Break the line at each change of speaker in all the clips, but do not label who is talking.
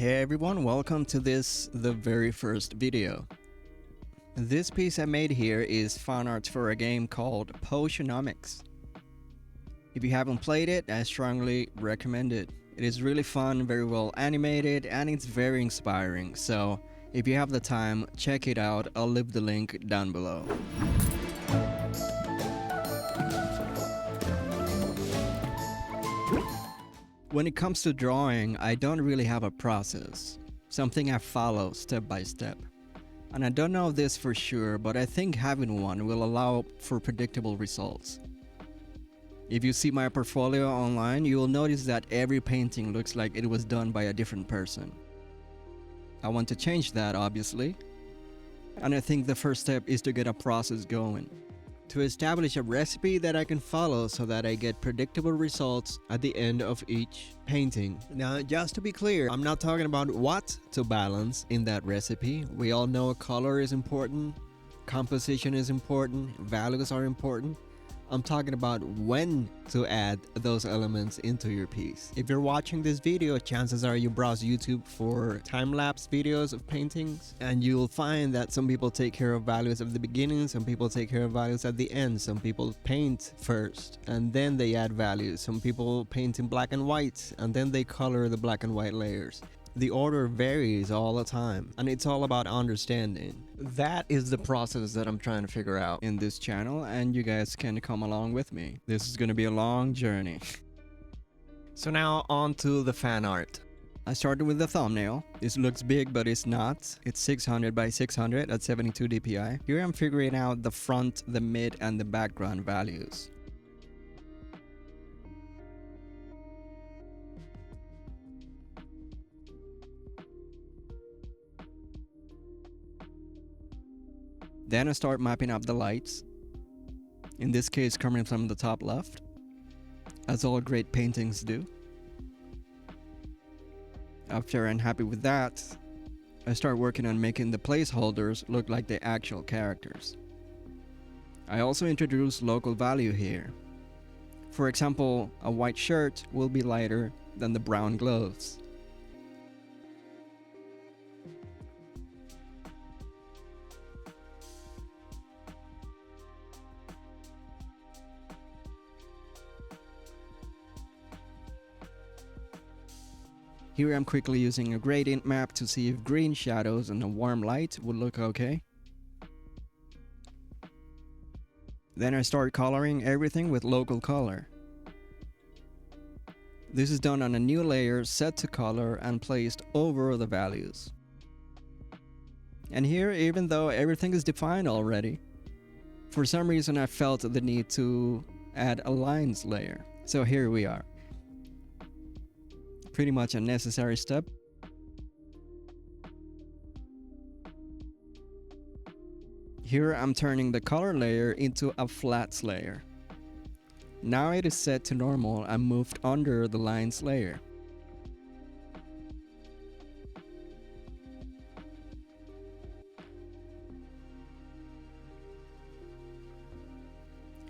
Hey everyone, welcome to the very first video. This piece I made here is fan art for a game called Potionomics. If you haven't played it, I strongly recommend it. It is really fun, very well animated, and it's very inspiring, so if you have the time, check it out. I'll leave the link down below. When it comes to drawing, I don't really have a process, something I follow step by step. And I don't know this for sure, but I think having one will allow for predictable results. If you see my portfolio online, you will notice that every painting looks like it was done by a different person. I want to change that, obviously, and I think the first step is to get a process going. To establish a recipe that I can follow so that I get predictable results at the end of each painting. Now, just to be clear, I'm not talking about what to balance in that recipe. We all know color is important, composition is important, values are important. I'm talking about when to add those elements into your piece. If you're watching this video, chances are you browse YouTube for time-lapse videos of paintings, and you'll find that some people take care of values at the beginning, some people take care of values at the end, some people paint first and then they add values, some people paint in black and white and then they color the black and white layers. The order varies all the time, and it's all about understanding. That is the process that I'm trying to figure out in this channel, and you guys can come along with me. This is gonna be a long journey. So now on to the fan art. I started with the thumbnail. This looks big, but it's not. It's 600 by 600 at 72 dpi. Here I'm figuring out the front, the mid, and the background values. Then I start mapping up the lights, in this case coming from the top left, as all great paintings do. After I'm happy with that, I start working on making the placeholders look like the actual characters. I also introduce local value here. For example, a white shirt will be lighter than the brown gloves. Here I'm quickly using a gradient map to see if green shadows and a warm light would look okay. Then I start coloring everything with local color. This is done on a new layer set to color and placed over the values. And here, even though everything is defined already, for some reason I felt the need to add a lines layer. So here we are. Pretty much a necessary step. Here I'm turning the color layer into a flats layer. Now it is set to normal and moved under the lines layer.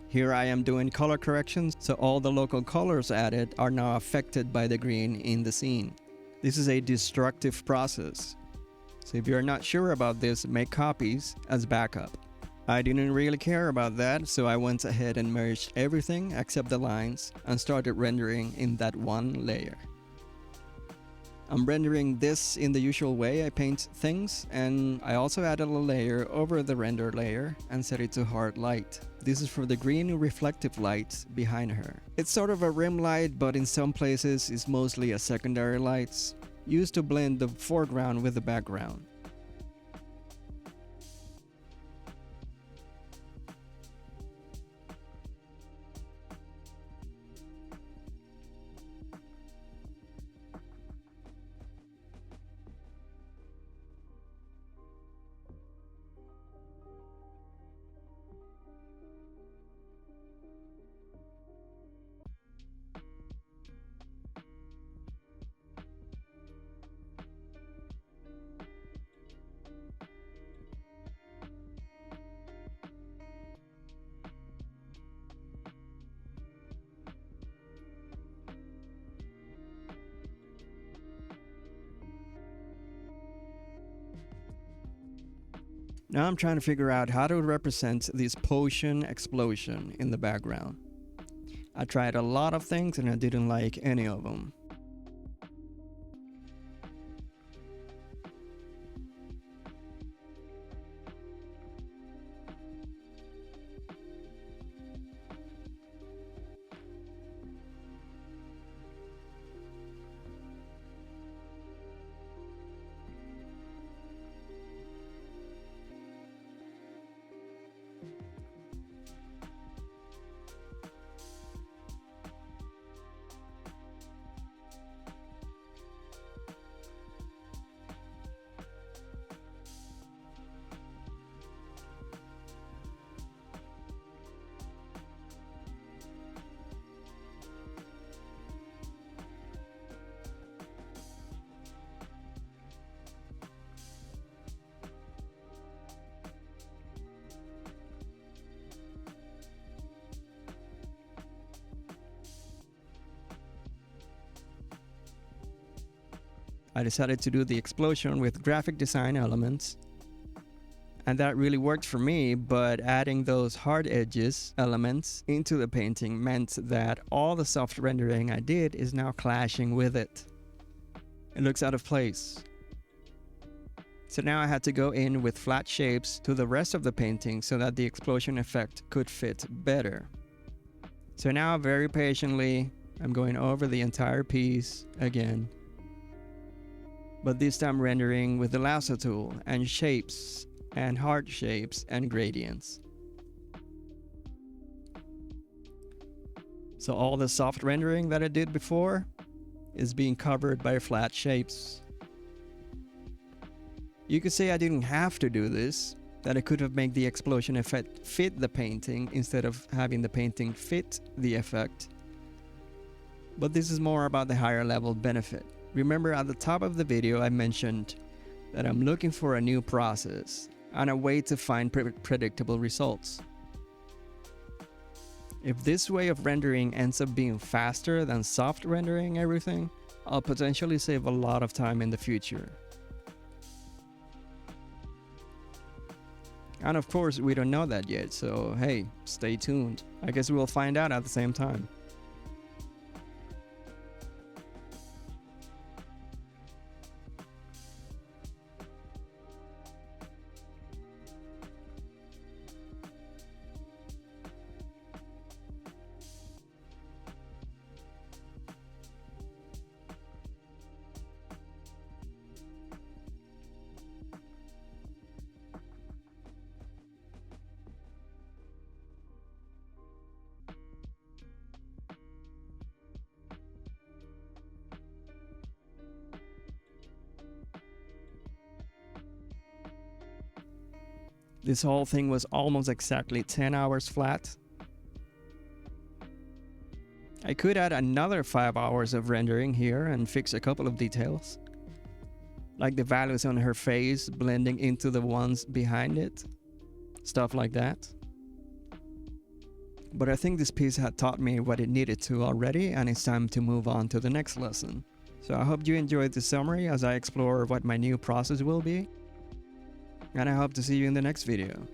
Here I am doing color corrections, so all the local colors added are now affected by the green in the scene. This is a destructive process, so if you're not sure about this, make copies as backup. I didn't really care about that, so I went ahead and merged everything except the lines and started rendering in that one layer. I'm rendering this in the usual way I paint things, and I also added a layer over the render layer and set it to hard light. This is for the green reflective light behind her. It's sort of a rim light, but in some places it's mostly a secondary light, used to blend the foreground with the background. Now I'm trying to figure out how to represent this potion explosion in the background. I tried a lot of things and I didn't like any of them. I decided to do the explosion with graphic design elements. And that really worked for me, but adding those hard edges elements into the painting meant that all the soft rendering I did is now clashing with it. It looks out of place. So now I had to go in with flat shapes to the rest of the painting so that the explosion effect could fit better. So now very patiently, I'm going over the entire piece again. But this time rendering with the lasso tool and shapes and hard shapes and gradients. So all the soft rendering that I did before is being covered by flat shapes. You could say I didn't have to do this, that I could have made the explosion effect fit the painting instead of having the painting fit the effect. But this is more about the higher level benefit. Remember at the top of the video I mentioned that I'm looking for a new process and a way to find predictable results. If this way of rendering ends up being faster than soft rendering everything, I'll potentially save a lot of time in the future. And of course we don't know that yet, so hey, stay tuned. I guess we'll find out at the same time. This whole thing was almost exactly 10 hours flat. I could add another 5 hours of rendering here and fix a couple of details, like the values on her face blending into the ones behind it, stuff like that. But I think this piece had taught me what it needed to already, and it's time to move on to the next lesson. So I hope you enjoyed the summary as I explore what my new process will be. And I hope to see you in the next video.